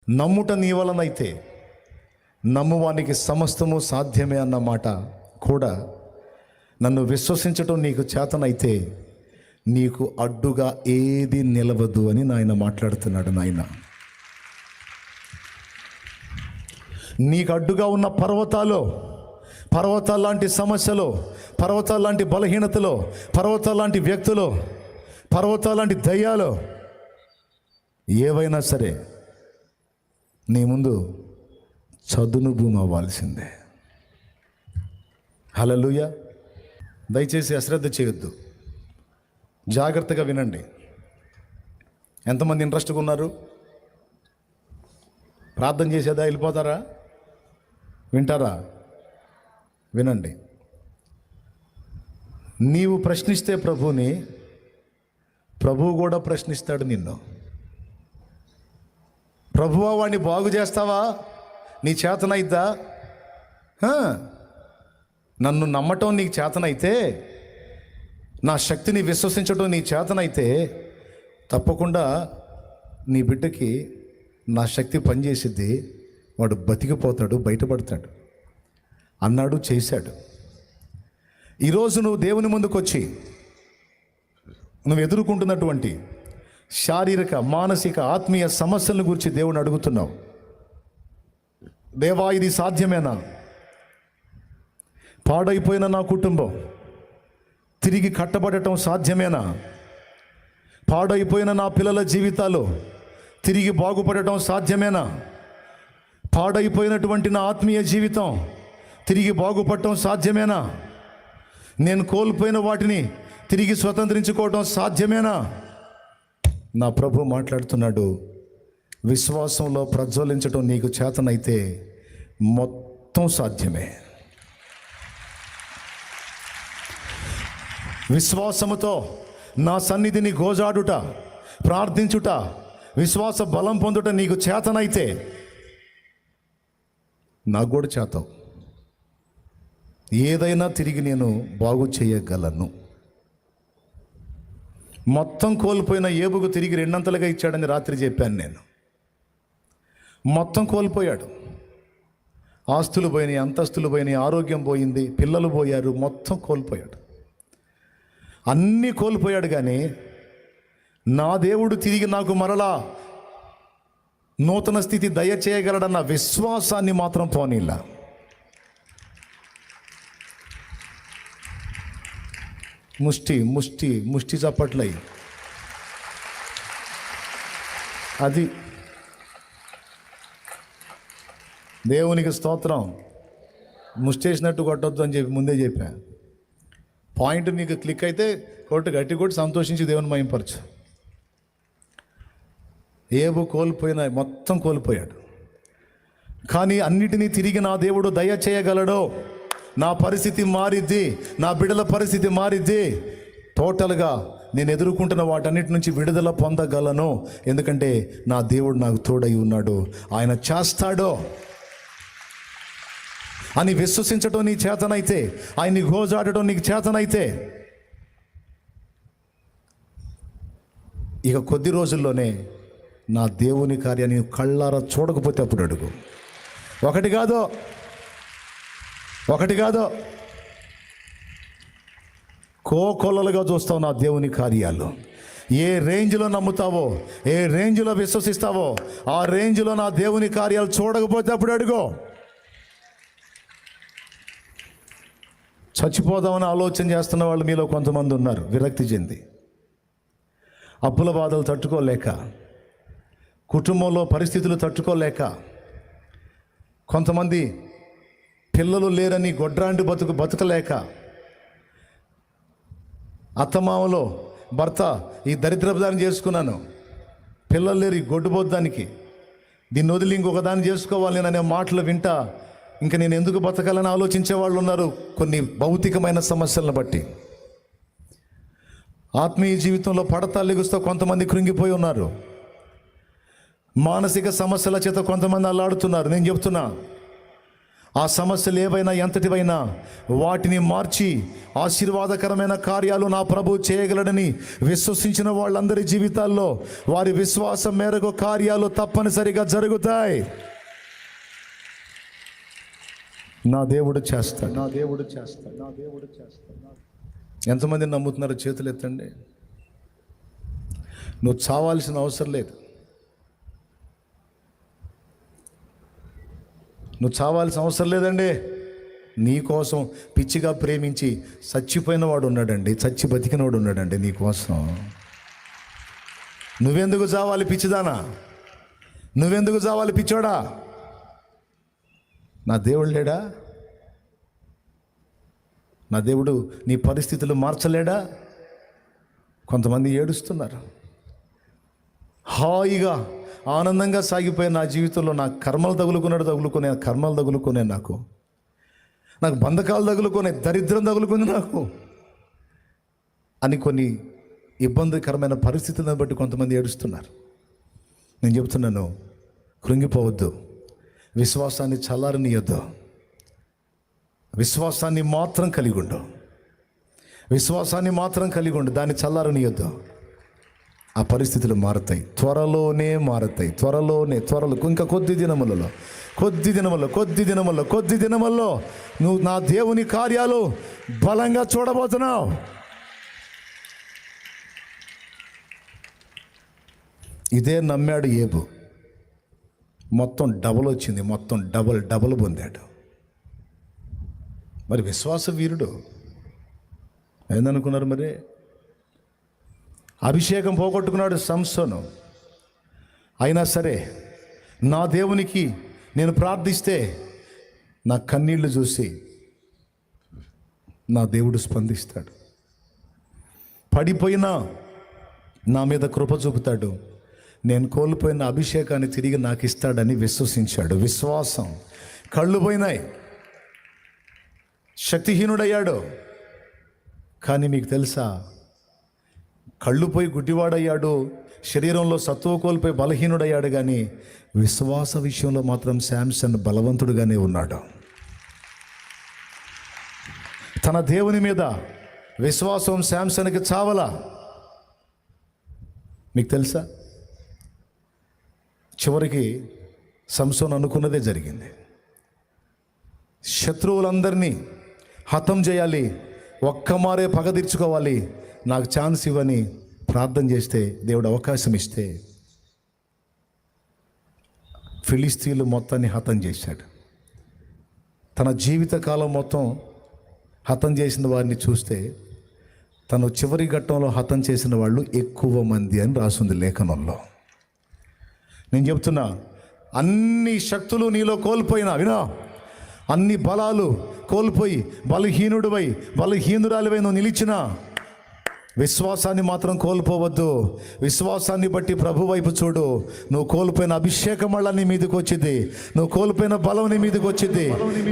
నమ్ముట నీ వలనైతే నమ్మువానికి సమస్తము సాధ్యమే అన్న మాట కూడా, నన్ను విశ్వసించటం నీకు చేతనైతే నీకు అడ్డుగా ఏది నిలవదు అని నాయన మాట్లాడుతున్నాడు. నాయన, నీకు అడ్డుగా ఉన్న పర్వతాల లాంటి సమస్యలు, పర్వతాల లాంటి బలహీనతలు, పర్వతాల లాంటి వ్యక్తులు, పర్వతాల లాంటి దయ్యాలు ఏవైనా సరే నీ ముందు చదును భూమి అవ్వాల్సిందే. హల్లెలూయా. దయచేసి అశ్రద్ధ చేయొద్దు, జాగ్రత్తగా వినండి. ఎంతమంది ఇంట్రెస్ట్గా ఉన్నారు? ప్రార్థన చేసేదా వెళ్ళిపోతారా? వింటారా? వినండి. నీవు ప్రశ్నిస్తే ప్రభువుని, ప్రభువు కూడా ప్రశ్నిస్తాడు నిన్ను. ప్రభువా వాడిని బాగు చేస్తావా? నీ చేతనైద్దా? నన్ను నమ్మటం నీకు చేతనైతే, నా శక్తిని విశ్వసించడం నీ చేతనైతే తప్పకుండా నీ బిడ్డకి నా శక్తి పనిచేసిద్ది, వాడు బతికిపోతాడు, బయటపడతాడు అన్నాడు, చేశాడు. ఈరోజు నువ్వు దేవుని ముందుకు వచ్చి నువ్వు ఎదుర్కొంటున్నటువంటి శారీరక, మానసిక, ఆత్మీయ సమస్యలను గురించి దేవుని అడుగుతున్నావు. దేవా, ఇది సాధ్యమేనా? పాడైపోయిన నా కుటుంబం తిరిగి కట్టబడటం సాధ్యమేనా? పాడైపోయిన నా పిల్లల జీవితాలు తిరిగి బాగుపడటం సాధ్యమేనా? పాడైపోయినటువంటి నా ఆత్మీయ జీవితం తిరిగి బాగుపడటం సాధ్యమేనా? నేను కోల్పోయిన వాటిని తిరిగి స్వతంత్రించుకోవటం సాధ్యమేనా? నా ప్రభు మాట్లాడుతున్నాడు, విశ్వాసంలో ప్రజ్వలించటం నీకు చేతనైతే మొత్తం సాధ్యమే. విశ్వాసముతో నా సన్నిధిని గోజాడుట, ప్రార్థించుట, విశ్వాస బలం పొందుట నీకు చేతనైతే నాకు కూడా చేతావు. ఏదైనా తిరిగి నేను బాగు చేయగలను. మొత్తం కోల్పోయిన ఏబుకు తిరిగి రెండంతలుగా ఇచ్చాడని రాత్రి చెప్పాను నేను. మొత్తం కోల్పోయాడు. ఆస్తులు పోయినాయి, అంతస్తులు పోయినాయి, ఆరోగ్యం పోయింది, పిల్లలు పోయారు, మొత్తం కోల్పోయాడు. అన్నీ కోల్పోయాడు. కానీ నా దేవుడు తిరిగి నాకు మరలా నూతన స్థితి దయచేయగలడన్న విశ్వాసాన్ని మాత్రం పోనీలా. ముష్టి చప్పట్లయి. అది దేవునికి స్తోత్రం. ముష్టేసినట్టు కొట్టొద్దు అని చెప్పి ముందే చెప్పా. పాయింట్ నీకు క్లిక్ అయితే గట్టి కొట్టి సంతోషించి దేవుని మహింపరచు. ఏబు మొత్తం కోల్పోయాడు. కానీ అన్నిటినీ తిరిగి నా దేవుడు దయ చేయగలడో, నా పరిస్థితి మారిద్ది, నా బిడ్డల పరిస్థితి మారిద్ది, టోటల్గా నేను ఎదుర్కొంటున్న వాటన్నిటి నుంచి విడుదల పొందగలను, ఎందుకంటే నా దేవుడు నాకు తోడై ఉన్నాడు, ఆయన చేస్తాడో అని విశ్వసించడం నీ చేతనైతే, ఆయన్ని గోజాడటం నీకు చేతనైతే, ఇక కొద్ది రోజుల్లోనే నా దేవుని కార్యాన్ని కళ్ళారా చూడకపోతే అప్పుడు అడుగు. ఒకటి కాదో కోకొల్లలుగా చూస్తావు నా దేవుని కార్యాలు. ఏ రేంజ్లో నమ్ముతావో, ఏ రేంజ్లో విశ్వసిస్తావో, ఆ రేంజ్లో నా దేవుని కార్యాలు చూడకపోతే అప్పుడు అడుగు. చచ్చిపోదామని ఆలోచన చేస్తున్న వాళ్ళు మీలో కొంతమంది ఉన్నారు, విరక్తి చెంది, అప్పుల బాధలు తట్టుకోలేక, కుటుంబంలో పరిస్థితులు తట్టుకోలేక, కొంతమంది పిల్లలు లేరని గొడ్రాంటి బతకలేక, అత్తమామలో భర్త ఈ దరిద్రపు చేసుకున్నాను, పిల్లలు లేరు ఈ గొడ్డుబోద్దానికి, దీన్ని వదిలి ఇంకొక దాన్ని చేసుకోవాలి అనే మాటలు వింటా ఇంకా నేను ఎందుకు బతకాలని ఆలోచించే వాళ్ళు ఉన్నారు. కొన్ని భౌతికమైన సమస్యలను బట్టి ఆత్మీయ జీవితంలో పడతాలు లెగుస్తూ కొంతమంది కృంగిపోయి ఉన్నారు. మానసిక సమస్యల చేత కొంతమంది అల్లాడుతున్నారు. నేను చెప్తున్నా, ఆ సమస్యలు ఏవైనా ఎంతటివైనా వాటిని మార్చి ఆశీర్వాదకరమైన కార్యాలు నా ప్రభు చేయగలడని విశ్వసించిన వాళ్ళందరి జీవితాల్లో వారి విశ్వాసం మేరకు కార్యాలు తప్పనిసరిగా జరుగుతాయి. నా దేవుడు చేస్తాడు, నా దేవుడు చేస్తాడు, నా దేవుడు చేస్తాడు. ఎంతమంది నమ్ముతున్నారో చేతులు ఎత్తండి. నువ్వు చావాల్సిన అవసరం లేదు. నువ్వు చావాల్సిన అవసరం లేదండి. నీ కోసం పిచ్చిగా ప్రేమించి చచ్చిపోయిన వాడు ఉన్నాడండి, చచ్చి బతికినవాడు ఉన్నాడండి నీ కోసం. నువ్వెందుకు చావాలి పిచ్చిదానా? నువ్వెందుకు చావాలి పిచ్చోడా? నా దేవుడు లేడా? నా దేవుడు నీ పరిస్థితులు మార్చలేడా? కొంతమంది ఏడుస్తున్నారు. హాయిగా ఆనందంగా సాగిపోయే నా జీవితంలో నా కర్మలు తగులుకునే నాకు బంధకాలు తగులుకునే, దరిద్రం తగులుకుంది నాకు అని కొన్ని ఇబ్బందికరమైన పరిస్థితులను బట్టి కొంతమంది ఏడుస్తున్నారు. నేను చెబుతున్నాను, కృంగిపోవద్దు. విశ్వాసాన్ని చల్లారనీయొద్దు. విశ్వాసాన్ని మాత్రం కలిగి ఉండు. విశ్వాసాన్ని మాత్రం కలిగి ఉండు, దాన్ని చల్లారనీయొద్దు. ఆ పరిస్థితులు మారుతాయి, త్వరలోనే మారుతాయి. త్వరలో ఇంకా కొద్ది దినముల్లో నువ్వు నా దేవుని కార్యాలు బలంగా చూడబోతున్నావు. ఇదే నమ్మాడు ఏబు. మొత్తం డబుల్ వచ్చింది, మొత్తం డబుల్ పొందాడు. మరి విశ్వాస వీరుడు ఏందనుకున్నారు? మరి అభిషేకం పోగొట్టుకున్నాడు సంసోను. అయినా సరే నా దేవునికి నేను ప్రార్థిస్తే నా కన్నీళ్లు చూసి నా దేవుడు స్పందిస్తాడు. పడిపోయినా నా మీద కృప చూపుతాడు. నేను కోల్పోయిన అభిషేకాన్ని తిరిగి నాకు ఇస్తాడని విశ్వసించాడు. విశ్వాసం. కళ్ళు పోయినాయి, శక్తిహీనుడయ్యాడు. కానీ మీకు తెలుసా, కళ్ళు పోయి గుడ్డివాడయ్యాడు, శరీరంలో సత్తువ కోల్పోయి బలహీనుడయ్యాడు. కానీ విశ్వాస విషయంలో మాత్రం శాంసన్ బలవంతుడుగానే ఉన్నాడు. తన దేవుని మీద విశ్వాసం శాంసన్కి చావలా. మీకు తెలుసా, చివరికి సంసోన్ అనుకున్నదే జరిగింది. శత్రువులందరినీ హతం చేయాలి, ఒక్కమారే పగ తీర్చుకోవాలి, నాకు ఛాన్స్ ఇవ్వని ప్రార్థన చేస్తే, దేవుడు అవకాశం ఇస్తే ఫిలిస్తీన్లు మొత్తాన్ని హతం చేశాడు. తన జీవితకాలం మొత్తం హతం చేసిన వారిని చూస్తే తను చివరి ఘట్టంలో హతం చేసిన వాళ్ళు ఎక్కువ మంది అని రాసింది లేఖనంలో. నేను చెప్తున్నా, అన్ని శక్తులు నీలో కోల్పోయినా వినా, అన్ని బలాలు కోల్పోయి బలహీనురాలివై నువ్వు నిలిచినా విశ్వాసాన్ని మాత్రం కోల్పోవద్దు. విశ్వాసాన్ని బట్టి ప్రభు వైపు చూడు. నువ్వు కోల్పోయిన అభిషేకం వల్ల నీ మీదకి వచ్చింది, నువ్వు కోల్పోయిన బలం నీ మీదకి వచ్చింది.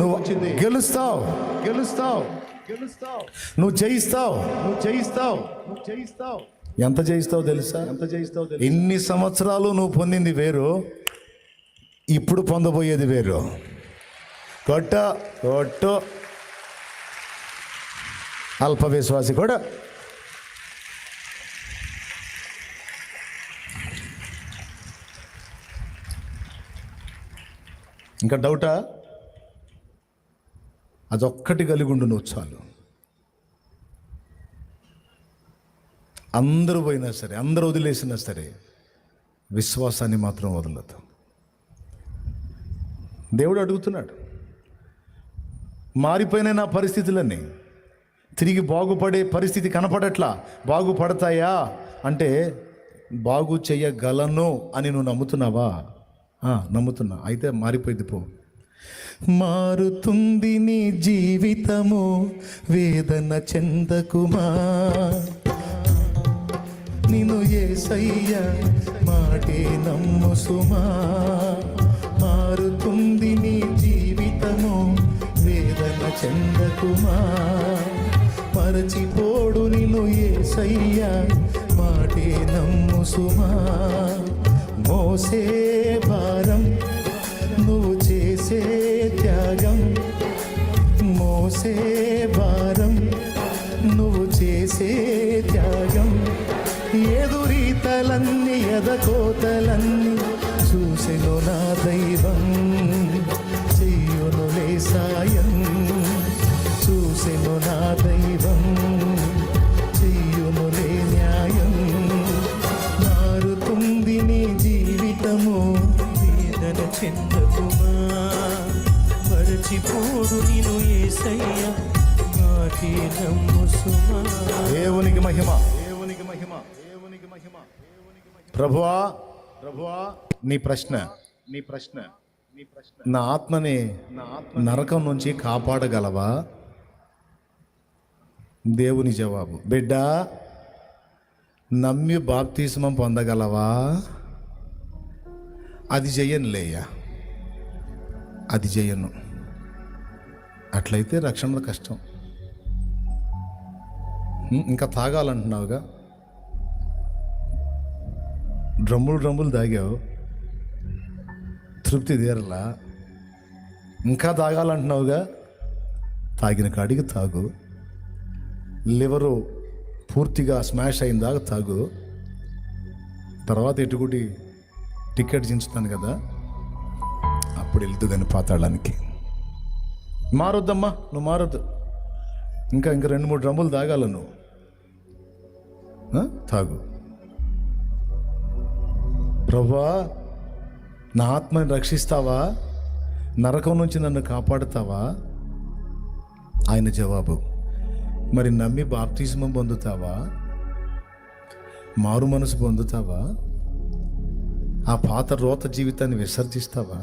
నువ్వు గెలుస్తావు, నువ్వు జయిస్తావు. ఎంత జయిస్తావు తెలుసా? ఇన్ని సంవత్సరాలు నువ్వు పొందింది వేరు, ఇప్పుడు పొందబోయేది వేరు. కొట్టు అల్ప విశ్వాసి కూడా. ఇంకా డౌటా? అదొక్కటి కలిగి ఉండు నువ్వు చాలు. అందరూ పోయినా సరే, అందరూ వదిలేసినా సరే, విశ్వాసాన్ని మాత్రం వదలదు. దేవుడు అడుగుతున్నాడు, మారిపోయిన నా పరిస్థితులన్నీ తిరిగి బాగుపడే పరిస్థితి కనపడట్లా, బాగుపడతాయా అంటే బాగు చెయ్యగలను అని నువ్వు నమ్ముతున్నావా? నమ్ముతున్నా. అయితే మారిపోయింది పో. మారుతుంది నీ జీవితము, వేదన చెందకుమా, నిన్ను యేసయ్య మాటే నమ్ము సుమా. మారుతుంది నీ జీవితము, వేదన చెందకుమా, మరచిపోడు నిన్ను యేసయ్య మాటే నమ్ము సుమా. మోసే భారం, నువ్వు చేసే త్యాగం, దైవం చెయ్యునులే సాయం, చూసెను నా దైవం చెయ్యునులే న్యాయం. మారుతుంది నీ జీవితము, వేదన చెందకుమా, మరచిపోడు నిన్ను యేసయ్య, మాటే నమ్ము సుమా. దేవునికి మహిమ, దేవునికి మహిమ, దేవునికి మహిమ. ప్రభువా, ప్రభువా, నీ ప్రశ్న, నీ ప్రశ్న, నీ ప్రశ్న, నా ఆత్మని నరకం నుంచి కాపాడగలవా? దేవుని జవాబు, బిడ్డ నమ్మి బాప్తిస్మం పొందగలవా? అది చెయ్యనులేయ్యా, అది చెయ్యను. అట్లయితే రక్షణ కష్టం. ఇంకా తాగాలంటున్నావుగా, డ్రమ్ములు తాగావు, తృప్తి తీరలా. ఇంకా తాగాలంటున్నావుగా, తాగిన కాడికి తాగు. లివరు పూర్తిగా స్మాష్ అయిన దాకా తాగు. తర్వాత ఎటుకుటి టికెట్ చించుతాను కదా, అప్పుడు వెళ్తూ కానీ పాతాళానికి. మారొద్దమ్మా, నువ్వు మారొద్దు. ఇంకా 2-3 డ్రమ్ములు తాగాల నువ్వు. తాగు. ప్రభువా, నా ఆత్మని రక్షిస్తావా? నరకం నుంచి నన్ను కాపాడుతావా? ఆయన జవాబు, మరి నమ్మి బాప్తిస్మం పొందుతావా? మారు మనసు పొందుతావా? ఆ పాత రోత జీవితాన్ని విసర్జిస్తావా?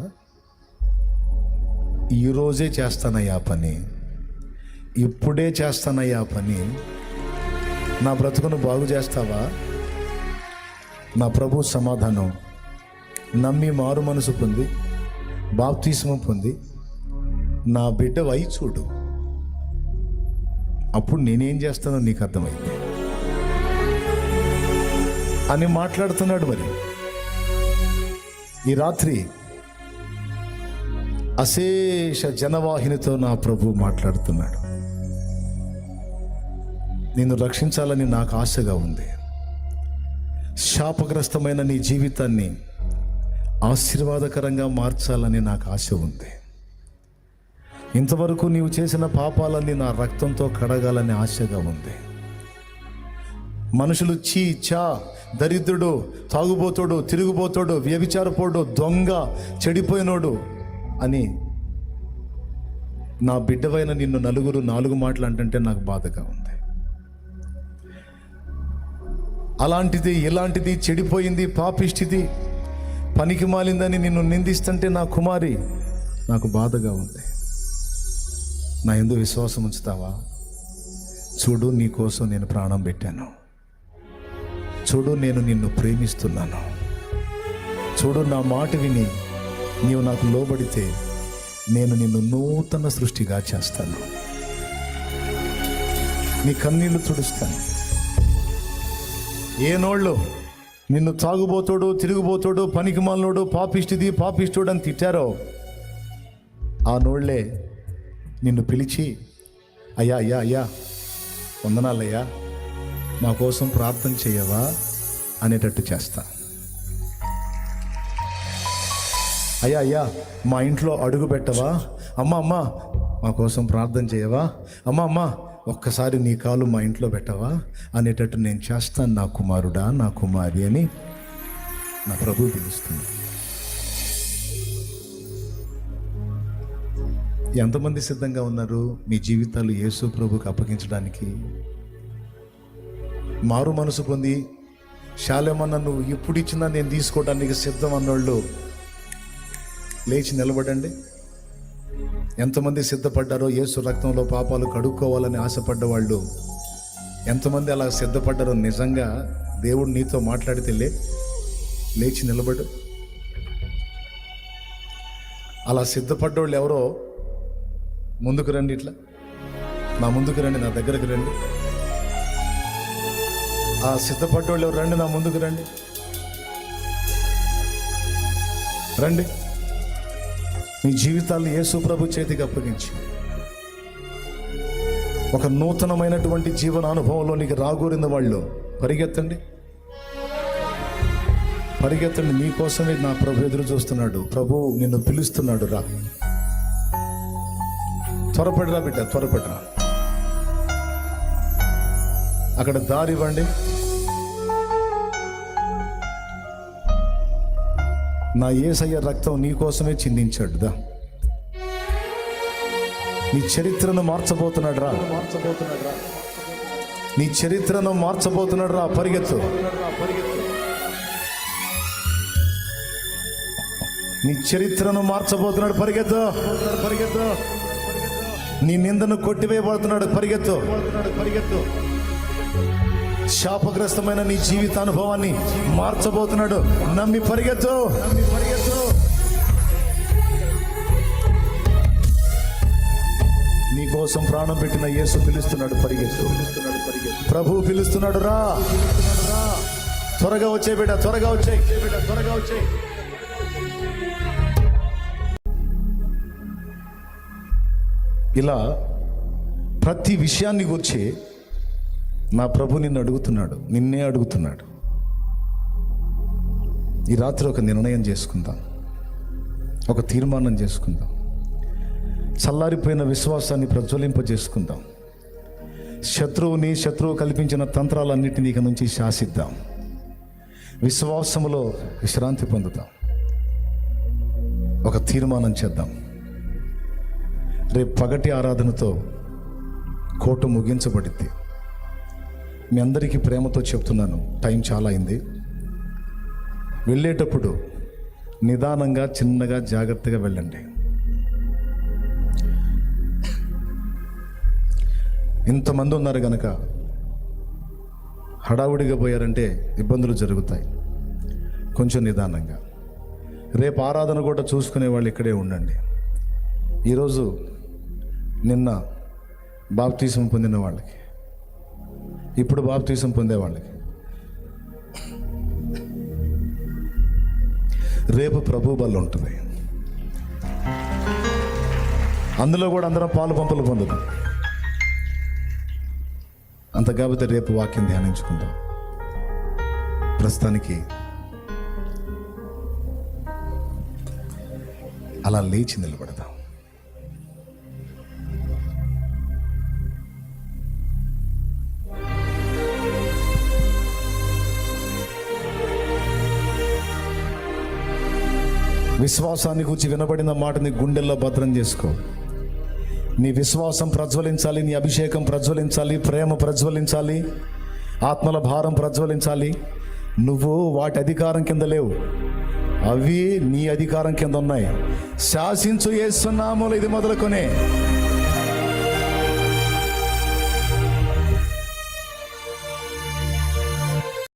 ఈరోజే చేస్తానయ్యా పని, ఇప్పుడే చేస్తానయ్యా పని. నా బ్రతుకును బాగు చేస్తావా? నా ప్రభు సమాధానం, నమ్మి మారు మనసు పొంది బాప్తిస్మం పొంది నా బిడ్డ వై చూడు, అప్పుడు నేనేం చేస్తానో నీకు అర్థమైంది అని మాట్లాడుతున్నాడు. మరి ఈ రాత్రి అశేష జనవాహినితో నా ప్రభు మాట్లాడుతున్నాడు. నిన్ను రక్షించాలని నాకు ఆశగా ఉంది. శాపగ్రస్తమైన నీ జీవితాన్ని ఆశీర్వాదకరంగా మార్చాలని నాకు ఆశ ఉంది. ఇంతవరకు నీవు చేసిన పాపాలన్నీ నా రక్తంతో కడగాలని ఆశగా ఉంది. మనుషులు చీ చా, దరిద్రుడు, తాగుబోతాడు, తిరుగుబోతాడు, వ్యభిచారపోడు, దొంగ, చెడిపోయినోడు అని నా బిడ్డవైన నిన్ను నలుగురు 4 మాటలు అంటుంటే నాకు బాధగా ఉంది. అలాంటిది ఇలాంటిది చెడిపోయింది, పాపిష్టిది, పనికి మాలిందని నిన్ను నిందిస్తుంటే నా కుమారి నాకు బాధగా ఉంది. నా యందు విశ్వాసం ఉంచుతావా? చూడు, నీ కోసం నేను ప్రాణం పెట్టాను. చూడు, నేను నిన్ను ప్రేమిస్తున్నాను. చూడు, నా మాట విని నీవు నాకు లోబడితే నేను నిన్ను నూతన సృష్టిగా చేస్తాను. నీ కన్నీళ్లు తుడుస్తాను. ఏ నోళ్ళు నిన్ను తాగుబోతాడు, తిరుగుబోతాడు, పనికి మాలినోడు, పాపిష్టిది, పాపిష్టుడు అని తిట్టారో ఆ నోళ్లే నిన్ను పిలిచి, అయ్యా అయ్యా అయ్యా వందనాలయ్యా, మా కోసం ప్రార్థన చేయవా అనేటట్టు చేస్తా. అయ్యా అయ్యా మా ఇంట్లో అడుగు పెట్టవా, అమ్మ అమ్మ మా కోసం ప్రార్థన చేయవా, అమ్మ అమ్మ ఒక్కసారి నీ కాలు మా ఇంట్లో పెట్టవా అనేటట్టు నేను చేస్తాను నా కుమారుడా, నా కుమారి అని నా ప్రభు పిలుస్తుంది. ఎంతమంది సిద్ధంగా ఉన్నారు మీ జీవితాలు యేసు ప్రభుకి అప్పగించడానికి? మారు మనసు పొంది శాలేమన్న నువ్వు ఇప్పుడు ఇచ్చినా నేను తీసుకోవడానికి సిద్ధం అన్నోళ్ళు లేచి నిలబడండి. ఎంతమంది సిద్ధపడ్డారో యేసు రక్తంలో పాపాలు కడుక్కోవాలని ఆశపడ్డ వాళ్ళు ఎంతమంది అలా సిద్ధపడ్డారో నిజంగా దేవుడు నీతో మాట్లాడితే లేచి నిలబడు. అలా సిద్ధపడ్డోళ్ళు ఎవరో ముందుకు రండి, ఇట్లా నా ముందుకు రండి, నా దగ్గరకు రండి. ఆ సిద్ధపడ్డోళ్ళు ఎవరు రండి, నా ముందుకు రండి, రండి. మీ జీవితాన్ని యేసు ప్రభు చేతికి అప్పగించి ఒక నూతనమైనటువంటి జీవన అనుభవంలో నీకు రాగోరిన వాళ్ళు పరిగెత్తండి. పరిగెత్తండి, నీకోసమే నా ప్రభు ఎదురు చూస్తున్నాడు. ప్రభు నిన్ను పిలుస్తున్నాడు, రా, త్వరపడిరా బిడ్డ, త్వరపడిరా. అక్కడ దారి ఇవ్వండి. నా యేసయ్య రక్తం నీకోసమే చిందించాడు. దా, నీ చరిత్రను మార్చబోతున్నాడు రా, నీ చరిత్రను మార్చబోతున్నాడు రా. పరిగెత్తు, నీ చరిత్రను మార్చబోతున్నాడు. పరిగెత్తు, పరిగెత్తు. నీ నిందను కొట్టివేయబడుతున్నాడు. పరిగెత్తు, పరిగెత్తు. శాపగ్రస్తమైన నీ జీవితానుభవాన్ని మార్చబోతున్నాడు. నమ్మి పరిగెత్తు, నమ్మి పరిగెత్తు. నీ కోసం ప్రాణం పెట్టిన యేసు పిలుస్తున్నాడు. పరిగెత్తు, ప్రభు పిలుస్తున్నాడు. రా, త్వరగా వచ్చే బిడ్డ, త్వరగా వచ్చే బిడ్డ, త్వరగా వచ్చే. ఇలా ప్రతి విషయాన్ని గురించి నా ప్రభు నిన్ను అడుగుతున్నాడు, నిన్నే అడుగుతున్నాడు. ఈ రాత్రి ఒక నిర్ణయం చేసుకుందాం, ఒక తీర్మానం చేసుకుందాం. చల్లారిపోయిన విశ్వాసాన్ని ప్రజ్వలింపజేసుకుందాం. శత్రువు కల్పించిన తంత్రాలన్నిటినీ ఇక నుంచి శాసిద్దాం. విశ్వాసములో విశ్రాంతి పొందుతాం. ఒక తీర్మానం చేద్దాం. రేపు పగటి ఆరాధనతో కోట ముగించబడింది. మీ అందరికీ ప్రేమతో చెప్తున్నాను, టైం చాలా అయింది. వెళ్ళేటప్పుడు నిదానంగా, చిన్నగా, జాగ్రత్తగా వెళ్ళండి. ఇంతమంది ఉన్నారు కనుక హడావుడిగా పోయారంటే ఇబ్బందులు జరుగుతాయి. కొంచెం నిదానంగా. రేపు ఆరాధన కూడా చూసుకునే వాళ్ళు ఇక్కడే ఉండండి. ఈరోజు నిన్న బాప్తీసం పొందిన వాళ్ళకి, ఇప్పుడు బాప్తీసం పొందే వాళ్ళకి, రేపు ప్రభు బల్ల ఉంటుంది. అందులో కూడా అందరం పాలు పంపులు పొందుతాం. అంత కాబట్టి రేపు వాక్యం ధ్యానించుకుందాం. ప్రస్తుతానికి అలా లేచి నిలబడదాం. విశ్వాసాన్ని గురించి వినబడిన మాటని గుండెల్లో భద్రం చేసుకో. నీ విశ్వాసం ప్రజ్వలించాలి, నీ అభిషేకం ప్రజ్వలించాలి, ప్రేమ ప్రజ్వలించాలి, ఆత్మల భారం ప్రజ్వలించాలి. నువ్వు వాటి అధికారం కింద లేవు, అవి నీ అధికారం కింద ఉన్నాయి. శాసించు యేసు నామములో ఇది మొదలుకొనే